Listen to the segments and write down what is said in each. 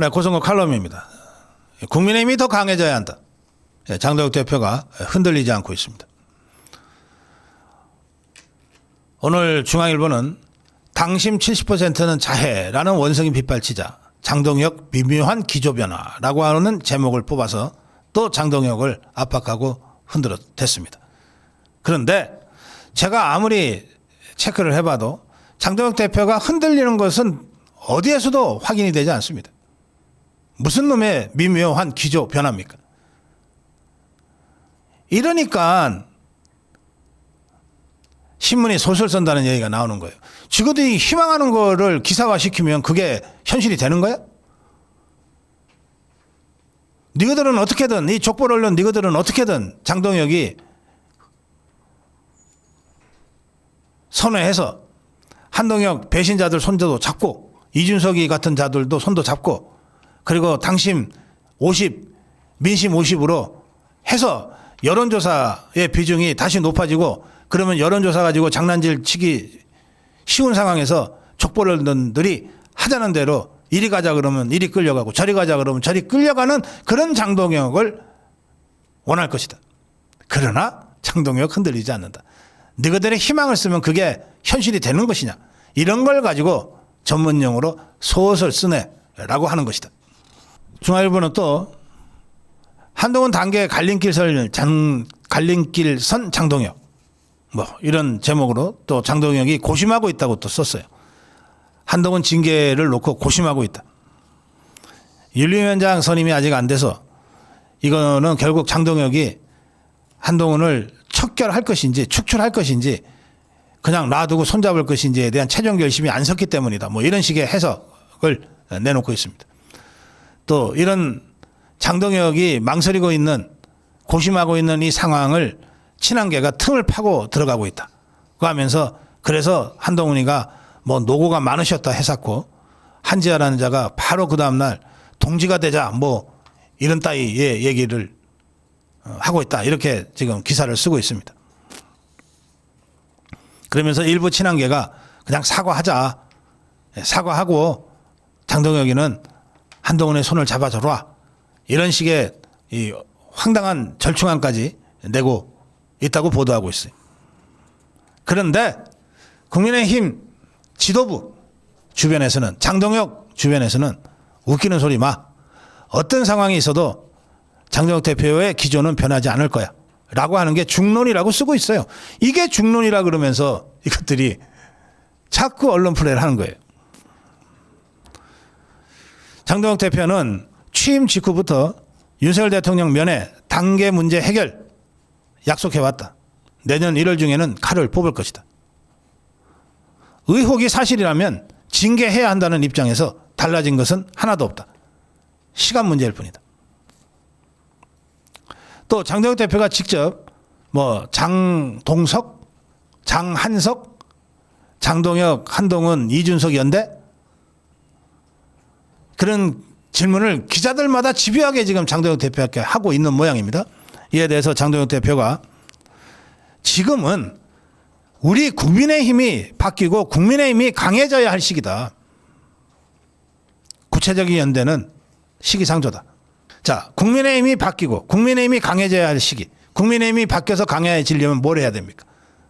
네, 고성호 칼럼입니다. 국민의힘이 더 강해져야 한다. 장동혁 대표가 흔들리지 않고 있습니다. 오늘 중앙일보는 당심 70%는 자해라는 원성이 빗발치자 장동혁 미묘한 기조변화라고 하는 제목을 뽑아서 또 장동혁을 압박하고 흔들어댔습니다. 그런데 제가 아무리 체크를 해봐도 장동혁 대표가 흔들리는 것은 어디에서도 확인이 되지 않습니다. 무슨 놈의 미묘한 기조 변화입니까? 이러니까 신문이 소설 쓴다는 얘기가 나오는 거예요. 지구들이 희망하는 거를 기사화시키면 그게 현실이 되는 거야? 니거들은 어떻게든, 이 족보 언론 니거들은 어떻게든 장동혁이 선회해서 한동혁 배신자들 손도 잡고 이준석이 같은 자들도 손도 잡고 그리고 당심 50, 민심 50으로 해서 여론조사의 비중이 다시 높아지고 그러면 여론조사 가지고 장난질 치기 쉬운 상황에서 족보론들이 하자는 대로 이리 가자 그러면 이리 끌려가고 저리 가자 그러면 저리 끌려가는 그런 장동혁을 원할 것이다. 그러나 장동혁 흔들리지 않는다. 너희들의 희망을 쓰면 그게 현실이 되는 것이냐. 이런 걸 가지고 전문용어로 소설 쓰네라고 하는 것이다. 중앙일보는 또 한동훈 단계 갈림길선 장동혁 뭐 이런 제목으로 또 장동혁이 고심하고 있다고 또 썼어요. 한동훈 징계를 놓고 고심하고 있다. 윤리위원장 선임이 아직 안 돼서 이거는 결국 장동혁이 한동훈을 척결할 것인지 축출할 것인지 그냥 놔두고 손잡을 것인지에 대한 최종 결심이 안 섰기 때문이다. 뭐 이런 식의 해석을 내놓고 있습니다. 또 이런 장동혁이 망설이고 있는 고심하고 있는 이 상황을 친한계가 틈을 파고 들어가고 있다. 그 하면서 그래서 한동훈이가 뭐 노고가 많으셨다 해석고 한지아라는 자가 바로 그 다음날 동지가 되자 뭐 이런 따위의 얘기를 하고 있다. 이렇게 지금 기사를 쓰고 있습니다. 그러면서 일부 친한계가 그냥 사과하자. 사과하고 장동혁이는 한동훈의 손을 잡아줘라. 이런 식의 이 황당한 절충안까지 내고 있다고 보도하고 있어요. 그런데 국민의힘 지도부 주변에서는 장동혁 주변에서는 웃기는 소리 마. 어떤 상황이 있어도 장동혁 대표의 기조는 변하지 않을 거야. 라고 하는 게 중론이라고 쓰고 있어요. 이게 중론이라 그러면서 이것들이 자꾸 언론 플레이를 하는 거예요. 장동혁 대표는 취임 직후부터 윤석열 대통령 면회 단계 문제 해결 약속해왔다. 내년 1월 중에는 칼을 뽑을 것이다. 의혹이 사실이라면 징계해야 한다는 입장에서 달라진 것은 하나도 없다. 시간 문제일 뿐이다. 또 장동혁 대표가 직접 뭐 장동석, 장한석, 장동혁, 한동훈, 이준석 연대 그런 질문을 기자들마다 집요하게 지금 장동혁 대표께 하고 있는 모양입니다. 이에 대해서 장동혁 대표가 지금은 우리 국민의힘이 바뀌고 국민의힘이 강해져야 할 시기다. 구체적인 연대는 시기상조다. 자, 국민의힘이 바뀌고 국민의힘이 강해져야 할 시기. 국민의힘이 바뀌어서 강해지려면 뭘 해야 됩니까?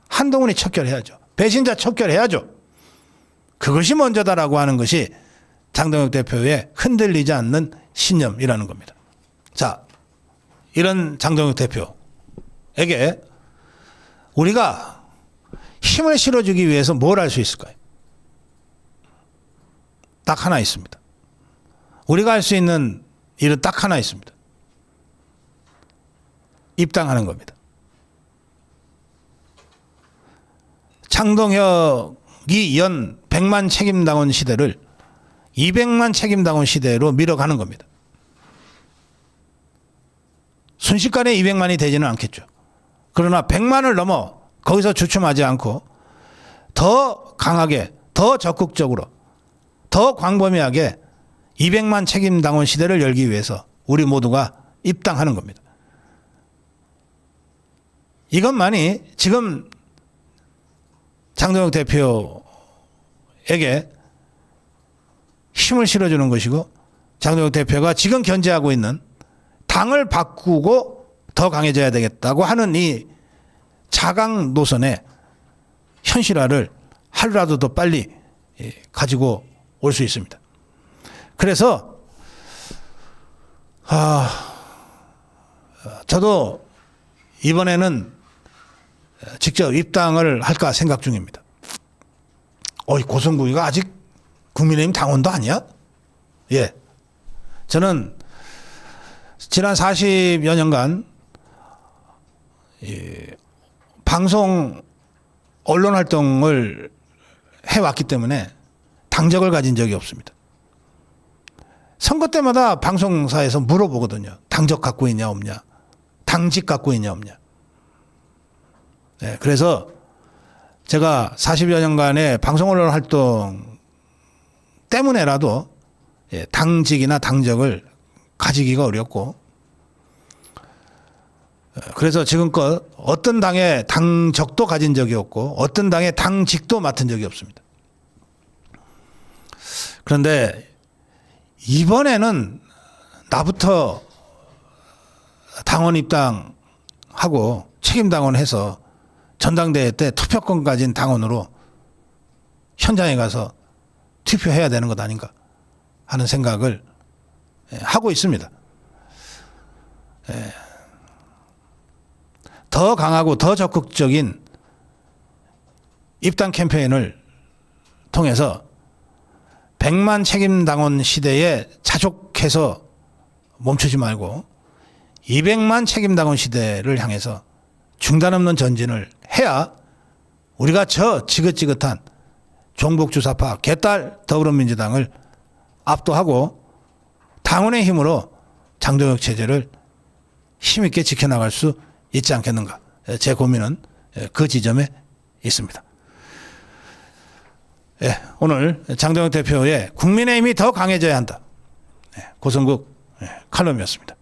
한동훈이 척결해야죠. 배신자 척결해야죠. 그것이 먼저다라고 하는 것이 장동혁 대표의 흔들리지 않는 신념이라는 겁니다. 자, 이런 장동혁 대표에게 우리가 힘을 실어주기 위해서 뭘 할 수 있을까요? 딱 하나 있습니다. 우리가 할 수 있는 일은 딱 하나 있습니다. 입당하는 겁니다. 장동혁이 연 100만 책임당원 시대를 200만 책임당원 시대로 밀어가는 겁니다. 순식간에 200만이 되지는 않겠죠. 그러나 100만을 넘어 거기서 주춤하지 않고 더 강하게, 더 적극적으로, 더 광범위하게 200만 책임당원 시대를 열기 위해서 우리 모두가 입당하는 겁니다. 이것만이 지금 장동혁 대표에게 힘을 실어주는 것이고 장동혁 대표가 지금 견제하고 있는 당을 바꾸고 더 강해져야 되겠다고 하는 이 자강 노선의 현실화를 하루라도 더 빨리 가지고 올 수 있습니다. 그래서 저도 이번에는 직접 입당을 할까 생각 중입니다. 고성국이가 아직 국민의힘 당원도 아니야? 예. 저는 지난 40여 년간 방송 언론 활동을 해왔기 때문에 당적을 가진 적이 없습니다. 선거 때마다 방송사에서 물어보거든요. 당적 갖고 있냐 없냐. 당직 갖고 있냐 없냐. 네, 그래서 제가 40여 년간의 방송 언론 활동 때문에라도 당직이나 당적을 가지기가 어렵고, 그래서 지금껏 어떤 당의 당적도 가진 적이 없고 어떤 당의 당직도 맡은 적이 없습니다. 그런데 이번에는 나부터 당원 입당하고 책임당원 해서 전당대회 때 투표권 가진 당원으로 현장에 가서 투표해야 되는 것 아닌가 하는 생각을 하고 있습니다. 더 강하고 더 적극적인 입당 캠페인을 통해서 100만 책임당원 시대에 자족해서 멈추지 말고 200만 책임당원 시대를 향해서 중단 없는 전진을 해야 우리가 저 지긋지긋한 종북주사파 개딸 더불어민주당을 압도하고 당원의 힘으로 장동혁 체제를 힘있게 지켜나갈 수 있지 않겠는가. 제 고민은 그 지점에 있습니다. 오늘 장동혁 대표의 국민의힘이 더 강해져야 한다. 고성국 칼럼이었습니다.